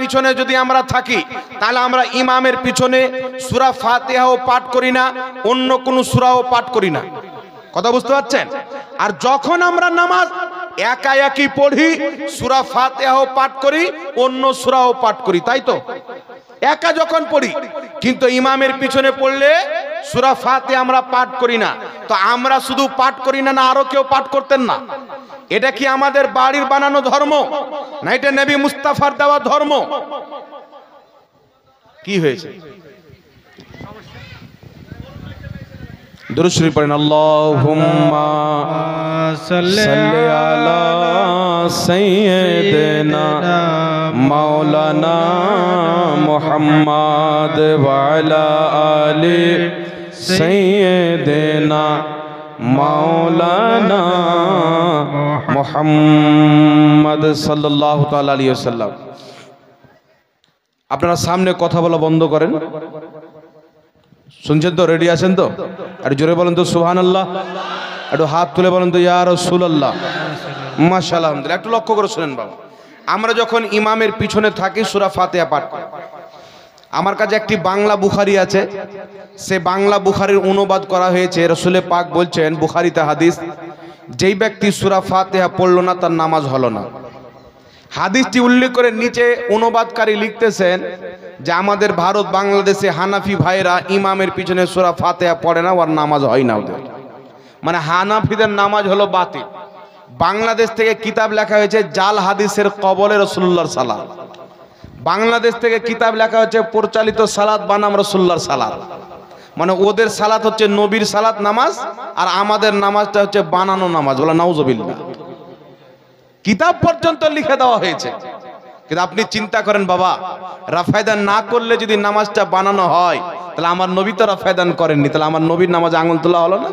পিছনে যদি আমরা থাকি তাহলে আমরা ইমামের পিছনে সূরা ফাতিহাও পাঠ করি না, অন্য কোনো সূরাও পাঠ করি না। কথা বুঝতে পারছেন? আর যখন আমরা নামাজ একা একই পড়ি, সূরা ফাতিহাও পাঠ করি, অন্য সূরাও পাঠ করি, তাই তো? একা যখন পড়ি, কিন্তু ইমামের পিছনে পড়লে সূরা ফাতিহা আমরা পাঠ করি না। তো আমরা শুধু পাঠ করি না, না আরো কেউ পাঠ করতেন না? এটা কি আমাদের বাড়ির বানানো ধর্ম, না এটা নবী মুস্তাফার দেওয়া ধর্ম? কি হয়েছে? দুরূদ শরীফ পড়েন। আল্লাহুম্মা সাল্লি আলা সাইয়্যিদিনা মাওলানা মুহাম্মদ ওয়া আলা আলি সাইয়্যিদিনা মাওলানা মুহাম্মদ সাল্লাল্লাহু তাআলা আলাইহি ওয়াসাল্লাম। আপনারা সামনে কথা বলা বন্ধ করেন। শুনছেন তো? রেডি আছেন তো? আর জোরে বলেন তো সুবহানাল্লাহ। একটু হাত তুলে বলেন তো ইয়া রাসূলুল্লাহ। মাশাআল্লাহ। আলহামদুলিল্লাহ। একটু লক্ষ্য করে শুনেন বাবা, আমরা যখন ইমামের পিছনে থাকি সূরা ফাতিহা পাঠ করি। আমার কাছে একটি বাংলা বুখারী আছে, সে বাংলা বুখারীর অনুবাদ করা হয়েছে। রাসূল পাক বলছেন বুখারীতে হাদিস, যেই ব্যক্তি সূরা ফাতিহা পড়লো না তার নামাজ হলো না। হাদিসটি উল্লেখ করে নিচে অনুবাদকারী লিখতেছেন যে আমাদের ভারত বাংলাদেশে হানাফি ভাইরা ইমামের পিছনে সূরা ফাতিহা পড়ে না, ওর নামাজ হয় না ওদের। মানে হানাফিদের নামাজ হলো বাতিল। বাংলাদেশ থেকে কিতাব লেখা হয়েছে জাল হাদিসের কবলে রাসূলুল্লাহর সালাত। বাংলাদেশ থেকে কিতাব লেখা হচ্ছে পরিচালিত সালাত বানাম রাসূলুল্লাহর সালাত। মানে ওদের সালাত হচ্ছে নবীর সালাত নামাজ, আর আমাদের নামাজটা হচ্ছে বানানো নামাজ। বলা নাউজুবিল্লাহ। কিতাব পর্যন্ত লিখে দেওয়া হয়েছে। কিন্তু আপনি চিন্তা করেন বাবা, রাফায়দান না করলে যদি নামাজটা বানানো হয়, তাহলে আমার নবী তো রাফায়দান করেননি, তাহলে আমার নবীর নামাজে আঙুল তোলা হলো না?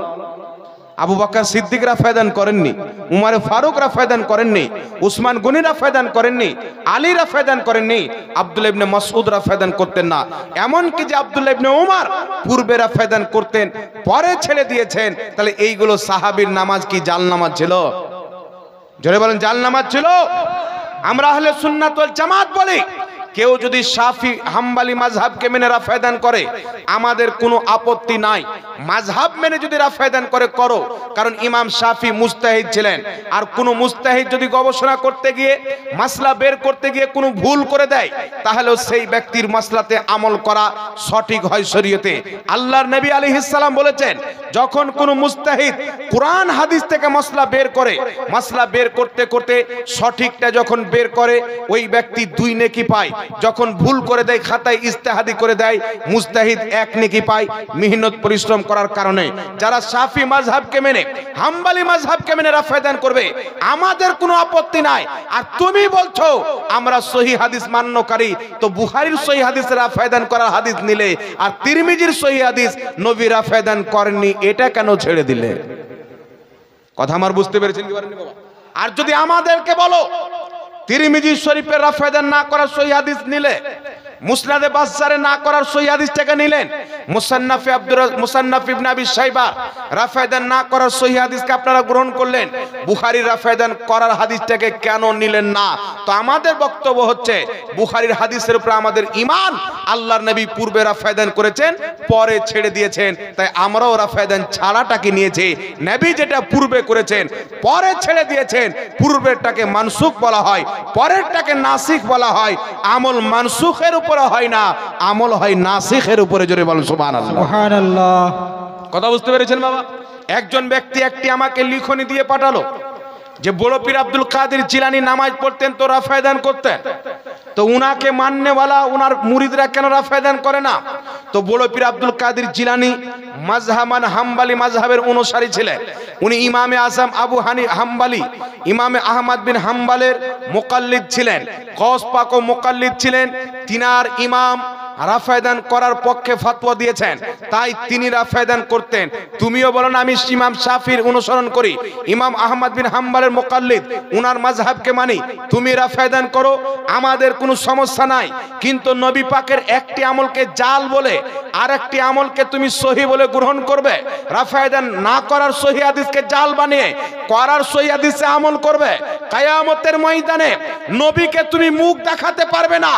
আবু বকর সিদ্দিক রাফায়দান করেননি, উমর ফারুক রাফায়দান করেননি, উসমান গনি রাফায়দান করেননি, আলী রাফায়দান করেননি, আব্দুল্লাহ ইবনে মাসউদ রাফায়দান করতেন না। এমন কি যে আব্দুল্লাহ ইবনে উমর পূর্বে রাফায়দান করতেন, পরে ছেড়ে দিয়েছেন। তাহলে এইগুলো সাহাবীর নামাজ কি জাল নামাজ ছিল? জোরে বলেন, জাল নামাজ ছিল? আমরা আহলে সুন্নাত ওয়াল জামাত বলি, কেউ যদি শাফি হাম্বলি মাযহাবকে মেনে রাফায়দান করে আমাদের কোনো আপত্তি নাই। মাযহাব মেনে যদি রাফায়দান করে করো, কারণ ইমাম শাফি মুজতাহিদ ছিলেন। আর কোনো মুজতাহিদ যদি গবেষণা করতে গিয়ে মাসলা বের করতে গিয়ে কোনো ভুল করে দেয়, তাহলে সেই ব্যক্তির মাসলাতে আমল করা সঠিক হয় শরীয়তে। আল্লাহর নবী আলাইহিস সালাম বলেছেন, যখন কোনো মুজতাহিদ কোরআন হাদিস থেকে মাসলা বের করে, মাসলা বের করতে করতে সঠিকটা যখন বের করে, ওই ব্যক্তি 2 নেকি পায়। যখন ভুল করে দেয়, খাতায় ইজতিহাদি করে দেয়, মুজতাহিদ 1 নেকি পায় মেহনত পরিশ্রম করার কারণে। যারা শাফি মাযহাবকে মেনে হাম্বলি মাযহাবকে মেনে রাফায়দান করবে আমাদের কোনো আপত্তি নাই। আর তুমি বলছো আমরা সহিহ হাদিস মান্যকারী, তো বুখারীর সহিহ হাদিসে রাফায়দান করার হাদিস নিলে আর তিরমিজির সহিহ হাদিস নবী রাফায়দান করেননি, এটা কেন ছেড়ে দিলে? কথা আমার বুঝতে পেরেছেন কি পারেননি বাবা? আর যদি আমাদেরকে বলো তিরমিজি শরীফের রাফায়দান না করার সহিহ হাদিস নিলে, মুসনাদে বাজ্জারে না করার সহিহ হাদিসটাকে নিলেন, মুসান্নাফ ইবনে আবি শাইবা রাফায়দান না করার সহিহ হাদিসকে আপনারা গ্রহণ করলেন, বুখারীর রাফায়দান করার হাদিসটাকে কেন নিলেন না? তো আমাদের বক্তব্য হচ্ছে বুখারীর হাদিসের উপর আমাদের ঈমান। আল্লাহর নবী পূর্বে রাফায়দান করেছেন, পরে ছেড়ে দিয়েছেন, তাই আমরাও রাফায়দান ছাড়াটাকে নিয়েছি। নবী যেটা পূর্বে করেছেন পরে ছেড়ে দিয়েছেন, পূর্বেরটাকে মানসুখ বলা হয়, পরেরটাকে নাসিখ বলা হয়। আমল মানসুখের উপরে হয় না, আমল হয় নাসিখের উপরে। জোরে বলেন সুবহানাল্লাহ। সুবহানাল্লাহ। কথা বুঝতে পেরেছেন বাবা? একজন ব্যক্তি একটি আমাকে লিখনি দিয়ে পাঠালো যে বড় পীর আব্দুল কাদের জিলানী নামাজ পড়তেন তো রাফায়দান করতেন, তো উনাকে মাননেওয়ালা উনার মুরিদরা কেন রাফায়দান করে না? তো বড় পীর আব্দুল কাদের জিলানী মাযহাবান হাম্বলি মাযহাবের অনুসারী ছিলেন। উনি ইমামে আযম আবু হাম্বলি, ইমামে আহমদ বিন হাম্বলের মুকাল্লিদ ছিলেন, গওস পাকও মুকাল্লিদ ছিলেন। তিনার ইমাম রাফায়দান করার পক্ষে ফতোয়া দিয়েছেন, তাই তিনি রাফায়দান করতেন। তুমিও বলো না আমি ইমাম শাফির অনুসরণ করি, ইমাম আহমদ বিন হাম্বলের মুকাল্লিদ, উনার মাযহাবকে মানি, তুমি রাফায়দান করো, আমাদের কোনো সমস্যা নাই। কিন্তু নবী পাকের একটি আমলকে জাল বলে আর একটি আমলকে তুমি সহি বলে গ্রহণ করবে, রাফায়দান না করার সহি হাদিসকে জাল বানিয়ে করার সহি হাদিসে আমল করবে। কিয়ামতের ময়দানে নবীকে তুমি মুখ দেখাতে পারবে না,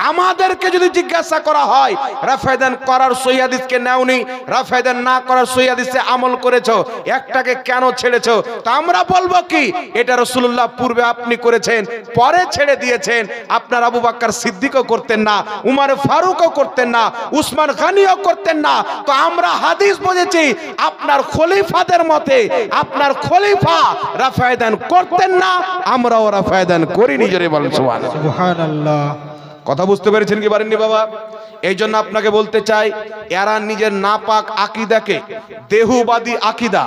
আমাদেরকে যদি জিজ্ঞাসা করা হয় রাফায়দান করার সহিহ হাদিসকে নাওনি, রাফায়দান না করার সহিহ হাদিসে আমল করেছো, একটাকে কেন ছেড়েছো, তা আমরা বলবো কি এটা রাসূলুল্লাহ পূর্বে আপনি করেছেন, পরে ছেড়ে দিয়েছেন। আপনার আবু বকর সিদ্দিকও করতেন না, উমর ফারুকও করতেন না, উসমান গনিও করতেন না। তো আমরা হাদিস বুঝেছি আপনার খলিফাদের মতে, আপনার খলিফা রাফায়দান করতেন না, আমরাও রাফায়দান করিনি। জোরে বলেন সুবহানাল্লাহ। কথা বুঝতে পেরেছেন কি পারেননি বাবা? এই জন্য আপনাকে বলতে চাই, এরা নিজের নাপাক আকীদাকে দেহবাদী আকীদা,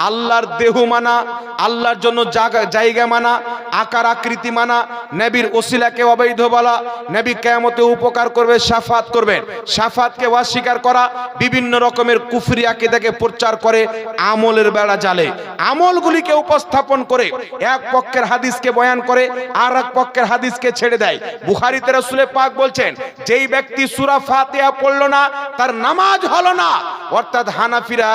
আল্লাহর দেহ মানা, আল্লাহর জন্য জায়গা মানা, আকার আকৃতি মানা, নবীর ওসিলাকে অবৈধ বলা, নবী কিয়ামতে উপকার করবে, শাফাত করবেন, শাফাতকে অস্বীকার করা, বিভিন্ন রকমের কুফরি আকীদাকে প্রচার করে আমলের বেড়া জালে, আমলগুলিকে উপস্থাপন করে এক পক্ষের হাদিসকে বয়ান করে আর এক পক্ষের হাদিসকে ছেড়ে দেয়। বুখারীতে রাসূল পাক বলছেন, যেই ব্যক্তি সূরা ফাতিহা পড়লো না তার নামাজ হলো না। অর্থাৎ হানাফিরা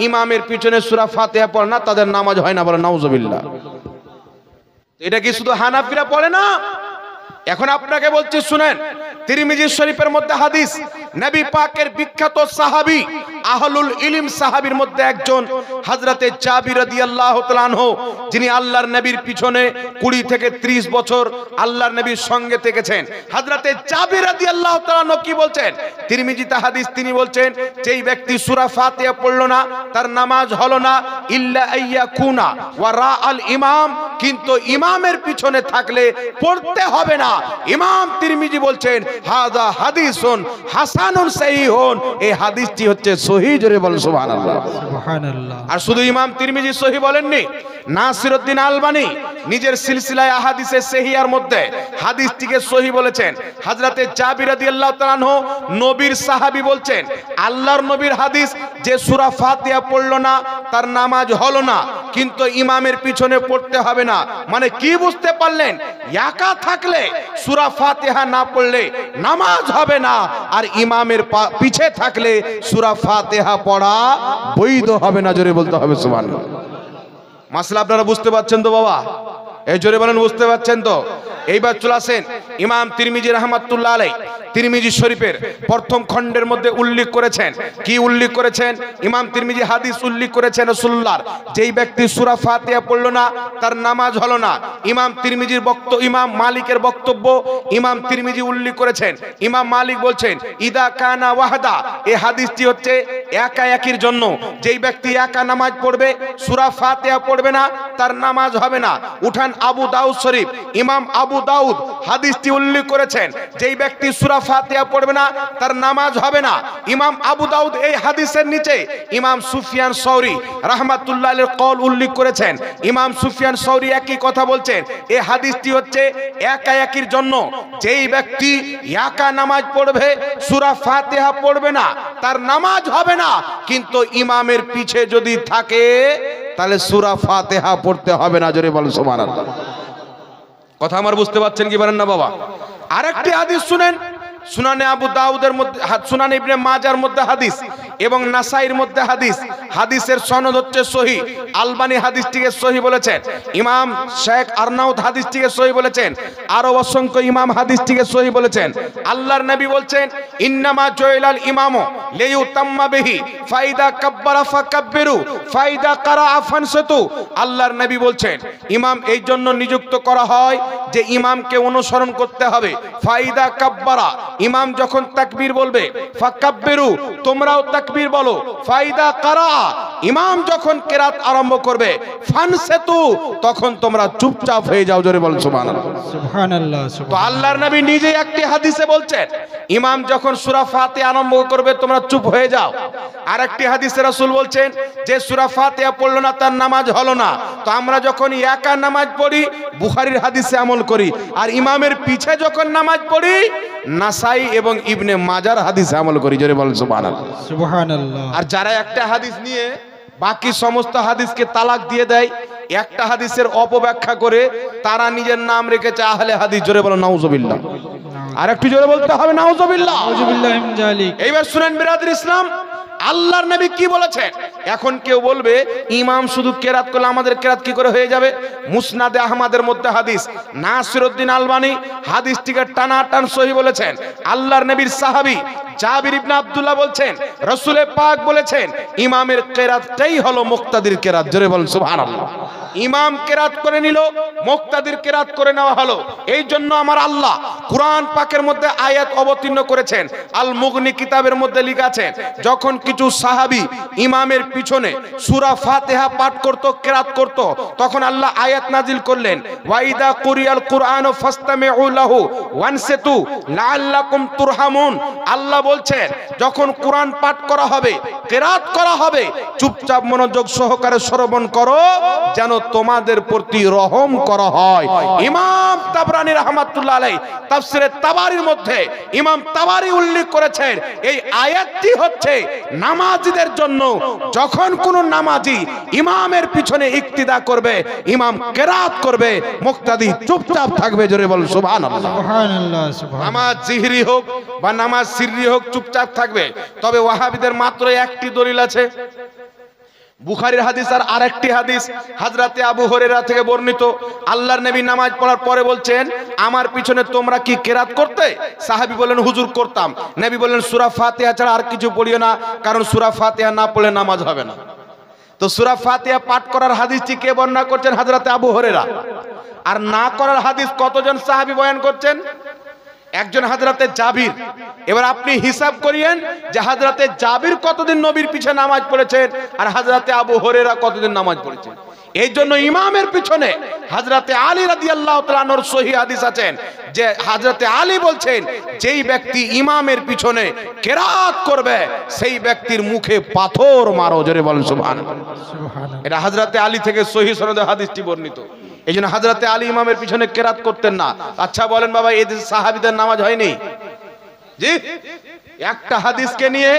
ইমামের পিছনে সূরা ফাতিহা পড়ে না, তাদের নামাজ হয় না, বলে নাউজুবিল্লাহ। এটা কি শুধু হানাফিরা পড়ে না? এখন আপনাকে বলছি শুনেন, তিরমিজি শরীফের মধ্যে হাদিস, নবী পাকের বিখ্যাত সাহাবী আহলুল ইলম সাহাবীর মধ্যে একজন হযরতে জাবির রাদিয়াল্লাহু তাআলা আনহু, যিনি আল্লাহর নবীর পিছনে 20 থেকে 30 বছর আল্লাহর নবীর সঙ্গে থেকেছেন। হযরতে জাবির রাদিয়াল্লাহু তাআলা আনহু কি বলছেন? তিরমিজিতে হাদিস, তিনি বলছেন, যেই ব্যক্তি সূরা ফাতিহা পড়লো না তার নামাজ হলো না, ইল্লা আইয়াকুনা ওয়া রাআল ইমাম, কিন্তু ইমামের পিছনে থাকলে পড়তে হবে না। ইমাম তিরমিজি বলছেন, হাযা হাদিসুন হাসানুন সহিহুন, এই হাদিসটি হচ্ছে সহিহ। জোরে বলেন সুবহানাল্লাহ। সুবহানাল্লাহ। আর শুধু ইমাম তিরমিজি সহিহ বলেননি, নাসিরউদ্দিন আলবানী নিজের সিলসিলায়ে আহাদিসে সহিহার মধ্যে হাদিসটিকে সহিহ বলেছেন। হযরতে জাবির রাদিয়াল্লাহু তাআলা আনহু নবীর সাহাবী বলছেন, আল্লাহর নবীর হাদিস, যে সূরা ফাতিহা পড়লো না তার নামাজ হলো না, কিন্তু ইমামের পিছনে পড়তে হবে না। মানে কি বুঝতে পারলেন? একা থাকলে সূরা ফাতিহা না পড়লে নামাজ হবে না, আর ইমামের পিছে থাকলে সূরা ফাতিহা পড়া বৈধ হবে না। জোরে বলতে হবে সুবহানাল্লাহ। মাসলা আপনারা বুঝতে পারছেন তো বাবা? এই জোরে বলেন, বুঝতে পারছেন তো? এইবার চলে আসেন ইমাম তিরমিজি রাহমাতুল্লাহ আলাইহি তিরমিজি শরীফের প্রথম খণ্ডের মধ্যে উল্লেখ করেছেন। কি উল্লেখ করেছেন? ইমাম তিরমিজি হাদিস উল্লেখ করেছেন রাসূলুল্লাহর, যেই ব্যক্তি সূরা ফাতিহা পড়লো না তার নামাজ হলো না। ইমাম তিরমিজির বক্তব্য, ইমাম মালিকের বক্তব্য ইমাম তিরমিজি উল্লেখ করেছেন। ইমাম মালিক বলছেন, ইদা কানা ওয়াহদা, এই হাদিসটি হচ্ছে একা একির জন্য। যেই ব্যক্তি একা নামাজ পড়বে, সূরা ফাতিহা পড়বে না, তার নামাজ হবে না। উঠান আবু দাউদ শরীফ, ইমাম আবু দাউদ হাদিসটি উল্লেখ করেছেন, যেই ব্যক্তি সূরা ফাতিহা পড়বে না তার নামাজ হবে না। ইমাম আবু দাউদ এই হাদিসের নিচে ইমাম সুফিয়ান সৌরি রাহমাতুল্লাহ আলাইহির কওল উল্লেখ করেছেন। ইমাম সুফিয়ান সৌরি একই কথা বলছেন, এই হাদিসটি হচ্ছে একা একির জন্য। যেই ব্যক্তি একা নামাজ পড়বে, সূরা ফাতিহা পড়বে না, তার নামাজ হবে না, কিন্তু ইমামের পিছে যদি থাকে তাহলে সূরা ফাতিহা পড়তে হবে না। জোরে বলেন সুবহানাল্লাহ। কথা আমার বুঝতে পারছেন কি পারেন না বাবা? আরেকটি হাদিস শুনেন, সুনানে আবু দাউদের মধ্যে, সুনানে ইবনে মাজার মধ্যে হাদিস এবং নাসাইর মধ্যে হাদিস। হাদিসের সনদ হচ্ছে সহিহ। আলবানী হাদিসটিকে সহিহ বলেছেন, ইমাম শেখ আরনাউত হাদিসটিকে সহিহ বলেছেন, আরো অসংখ্য ইমাম হাদিসটিকে সহিহ বলেছেন। আল্লাহর নবী বলছেন, ইন্নামা জুইলাল ইমামু লিইউতাম্মা বিহি ফাইদা কাব্বারা ফাকাব্বিরু ফাইদা কারাআ ফানসিতু। আল্লাহর নবী বলছেন, ইমাম এই জন্য নিযুক্ত করা হয় যে ইমামকে অনুসরণ করতে হবে। ফাইদা কাব্বারা, ইমাম যখন তাকবীর বলবে, ফাকাব্বিরু, তোমরাও তাকবীর বলো। ফাইদা কারা, ইমাম যখন কেরাত আরম্ভ করবে, ফানসিতু, তখন তোমরা চুপচাপ হয়ে যাও। জোরে বলেন সুবহানাল্লাহ। সুবহানাল্লাহ। তো আল্লাহর নবী নিজে একটি হাদিসে বলছেন, ইমাম যখন সূরা ফাতিহা আরম্ভ করবে তোমরা চুপ হয়ে যাও। আরেকটি হাদিসে রাসূল বলছেন, যে সূরা ফাতিহা পড়লো না তার নামাজ হলো না। তো আমরা যখন একা নামাজ পড়ি বুখারীর হাদিসে আমল করি, আর ইমামের পিছে যখন নামাজ পড়ি নাসাই এবং ইবনে মাজার হাদিসে আমল করি। জোরে বলেন সুবহানাল্লাহ। সুবহানাল্লাহ। আর যারা একটা হাদিস নিয়ে বাকি সমস্ত হাদিসকে তালাক দিয়ে দেয়, একটা হাদিসের অপব্যাখ্যা করে, তারা নিজের নাম রেখেছে আহলে হাদিস। জোরে বলেন নাউজুবিল্লাহ। আর একটু জোরে বলতে হবে নাউজুবিল্লাহ। নাউজুবিল্লাহ মিন যালিক। এইবার শুনেন বিরাদর ইসলাম, আল্লাহর নবী কি বলেছেন? এখন কেউ বলবে ইমাম শুধু কেরাত করলে আমাদের কেরাত কি করে হয়ে যাবে? মুসনাদে আহমদের মধ্যে হাদিস, নাসিরউদ্দিন আলবানী হাদিসটিকে টানাটান সহিহ বলেছেন। আল্লাহর নবীর সাহাবী জাবির ইবনে আব্দুল্লাহ বলছেন, রাসূল পাক বলেছেন ইমামের কেরাতটাই হলো মুক্তাদির কেরাত। জোরে বলেন সুবহানাল্লাহ। ইমাম কেরাত করে নিল, মুক্তাদির কেরাত করে নেওয়া হলো। এই জন্য আমার আল্লাহ কুরআন পাকের মধ্যে আয়াত অবতীর্ণ করেছেন। আল মুগনি কিতাবের মধ্যে লেখা আছে, যখন কিছু সাহাবী ইমামের পিছনে সূরা ফাতিহা পাঠ করত, কেরাত করত, তখন আল্লাহ আয়াত নাজিল করলেন, ওয়াইদা কুরিয়াল কুরআনু ফাসতামিউ লাহু ওয়ানসিতু লাআল্লাকুম তুরহামুন। আল্লাহ বলছেন যখন কোরআন পাঠ করা হবে, কেরাত করা হবে, চুপচাপ মনোযোগ সহকারে শ্রবণ করো যেন তোমাদের প্রতি রহম করা হয়। ইমাম তাবরানী রাহমাতুল্লাহ আলাইহি তাফসীরে তাবারির মধ্যে ইমাম তাবারি উল্লেখ করেছেন, এই আয়াতটি হচ্ছে নামাজীদের জন্য। যখন কোন নামাজি ইমামের পিছনে ইক্তিদা করবে, ইমাম কেরাত করবে, মুক্তাদি চুপচাপ থাকবে। জোরে বলুন সুবহানাল্লাহ। সুবহানাল্লাহ, সুবহানাল্লাহ। নামাজ জিহরি হোক বা নামাজ সিররি হোক চুপচাপ থাকবে। তবে ওয়াহাবিদের মাত্র একটি দলিল আছে, বুখারীর হাদিস আর আরেকটি হাদিস হযরতে আবু হুরায়রা থেকে বর্ণিত। আল্লাহর নবী নামাজ পড়ার পরে বলছেন, আমার পিছনে তোমরা কি কেরাত করতে? সাহাবী বলেন, হুজুর করতাম। নবী বললেন, সূরা ফাতিহা ছাড়া আর কিছু পড়িও না, কারণ সূরা ফাতিহা না পড়লে নামাজ হবে না। তো সূরা ফাতিহা পাঠ করার হাদিসটি কে বর্ণনা করছেন? হযরতে আবু হুরায়রা। আর না করার হাদিস কতজন সাহাবী বয়ান করছেন? একজন হযরতে জাবির। এবার আপনি হিসাব করিয়েন যে হযরতে জাবির কতদিন নবীর পিছনে নামাজ পড়েছেন আর হযরতে আবু হুরায়রা কতদিন নামাজ পড়েছেন। এই জন্য ইমামের পিছনে হযরতে আলী রাদিয়াল্লাহু তাআলা আনহুর সহিহ হাদিস আছেন যে হযরতে আলী বলছেন, যেই ব্যক্তি ইমামের পিছনে কেরাত করবে সেই ব্যক্তির মুখে পাথর মারো। জোরে বলেন সুবহানাল্লাহ। সুবহানাল্লাহ। এটা হযরতে আলী থেকে সহিহ সনদে হাদিসটি বর্ণিত। এই জন্য হযরতে আলী ইমামের পিছনে কেরাত করতেন না। আচ্ছা বলেন বাবা, এই সাহাবীদের নামাজ হয়নি? জি, একটা হাদিসকে নিয়ে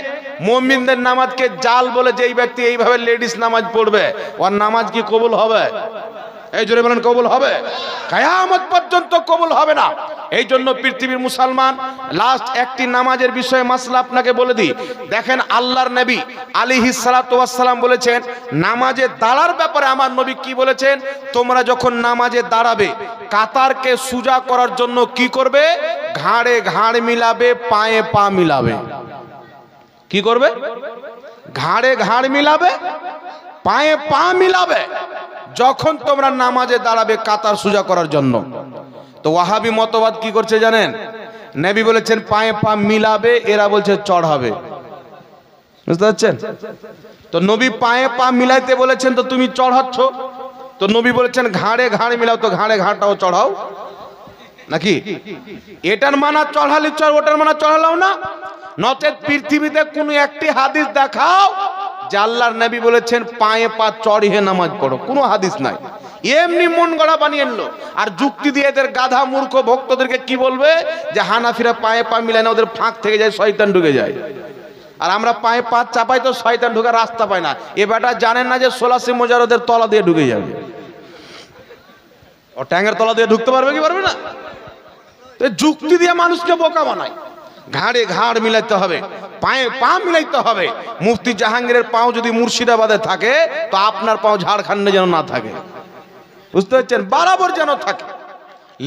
মুমিনদের নামাজকে জাল বলে যেই ব্যক্তি এইভাবে লেডিস নামাজ পড়বে, ওর নামাজ কি কবুল হবে? এই জোরে বলেন, কবুল হবে? কিয়ামত পর্যন্ত কবুল হবে না। এই জন্য পৃথিবীর মুসলমান, লাস্ট একটি নামাজের বিষয়ে মাসলা আপনাকে বলে দিই। দেখেন আল্লাহর নবী আলাইহিস সালাতু ওয়াস সালাম বলেছেন, নামাজে দাঁড়ার ব্যাপারে আমার নবী কি বলেছেন? তোমরা যখন নামাজে দাঁড়াবে, কাতারকে সোজা করার জন্য কি করবে? ঘাড়ে ঘাড় মিলাবে, পায়ে পা মিলাবে। কি করবে? ঘাড়ে ঘাড় মিলাবে, পায়ে পা মিলাবে যখন তোমরা নামাজে দাঁড়াবে কাতার সোজা করার জন্য। তো ওয়াহাবি মতবাদ কি করছে জানেন? নবী বলেছেন পায়ে পা মিলাবে, এরা বলছে চড়াবে। বুঝতে পারছেন? তো নবী পায়ে পা মিলাইতে বলেছেন, তো তুমি চড়াচ্ছ। তো নবী বলেছেন ঘাড়ে ঘাড় মিলাও, তো ঘাড়ে ঘাড়টাও চড়াও নাকি? এটার মানা চড়ালি চড়, ওটার মানা চড়ালাও না। নচেত পৃথিবীতে কোনো একটি হাদিস দেখাও যে আল্লাহর নবী বলেছেন পায়ে পা চড়িয়ে নামাজ পড়ো। কোনো হাদিস নাই। এমনি মন গড়া বানিয়ে আনলো আর যুক্তি দিয়ে এদের গাধা মূর্খ ভক্তদেরকে কি বলবে যে হানাফিরা পায়ে পা মিলায় না, ওদের ফাঁক থেকে যায়, শয়তান ঢুকে যায়। আর আমরা পায়ে পা চাপাই তো শয়তান ঢুকার রাস্তা পায় না। এ বেটা জানেন না যে 16 মোজারদের তলা দিয়ে ঢুকে যাবে। ও ট্যাঙ্গের তলা দিয়ে ঢুকতে পারবে কি পারবে না? যুক্তি দিয়ে মানুষকে বোকা বানায়। ঘাড়ে ঘাড় মিলাইতে হবে, পায়ে পা মিলাইতে হবে। মুফতি জাহাঙ্গীরের পাও যদি মুর্শিদাবাদে থাকে, তো আপনার পাও ঝাড়খণ্ডে যেন না থাকে। বুঝতে পারছেন? বরাবর যেন থাকে।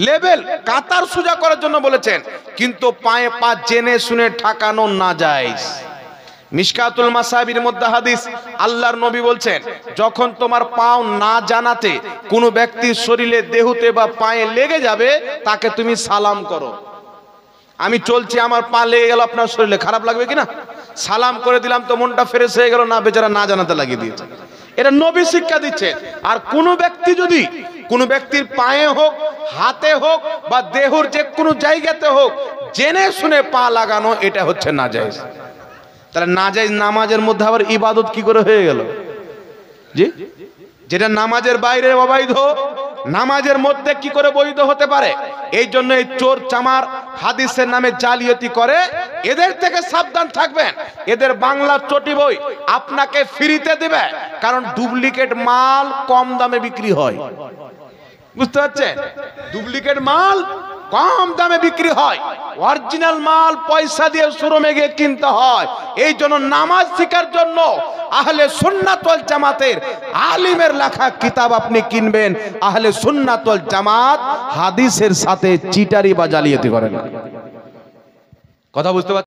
লেভেল কাতার সোজা করার জন্য বলেছেন, কিন্তু পায়ে পা জেনে শুনে ঠাকানো না যায়। মিশকাতুল মাসাবির মধ্যে হাদিস, আল্লাহর নবী বলছেন, যখন তোমার পাও না জানাতে কোনো ব্যক্তির শরীরে, দেহতে বা পায়ে লেগে যাবে, তাকে তুমি সালাম করো। আমি চলছি, আমার পা লেগে গেল আপনার শরীরে, খারাপ লাগবে কিনা? সালাম করে দিলাম তো মনটা ফ্রেশ হয়ে গেল না? বেচারা না জানাতে লাগিয়ে দিয়েছে। এটা নবী শিক্ষা দিচ্ছে। আর কোন ব্যক্তি যদি কোনো ব্যক্তির পায়ে হোক, হাতে হোক বা দেহর যে কোনো জায়গাতে হোক জেনে শুনে পা লাগানো, এটা হচ্ছে নাজায়েজ। তাহলে নাজায়েজ নামাজের মধ্যে আবার ইবাদত কি করে হয়ে গেল? জি, যেটা নামাজের বাইরে অবৈধ, নামাজের মধ্যে কি করে বৈধ হতে পারে? এই জন্য এই চোর চামার হাদিসের নামে জালিয়াতি করে, এদের থেকে সাবধান থাকবেন। এদের বাংলা চটি বই আপনাকে ফ্রিতে দিবে, কারণ ডুপ্লিকেট মাল কম দামে বিক্রি হয়। বুঝতে পারছেন? ডুপ্লিকেট মাল কম দামে বিক্রি হয়, অরিজিনাল মাল পয়সা দিয়ে শোরুমে গিয়ে কিনতে হয়। এই জন্য নামাজ শেখার জন্য আহলে সুন্নাত ওয়াল জামাতের আলিমের লেখা কিতাব আপনি কিনবেন। আহলে সুন্নাত ওয়াল জামাত হাদিসের সাথে চিটারি বা জালিয়াতি করে না। কথা বুঝতে পারছেন?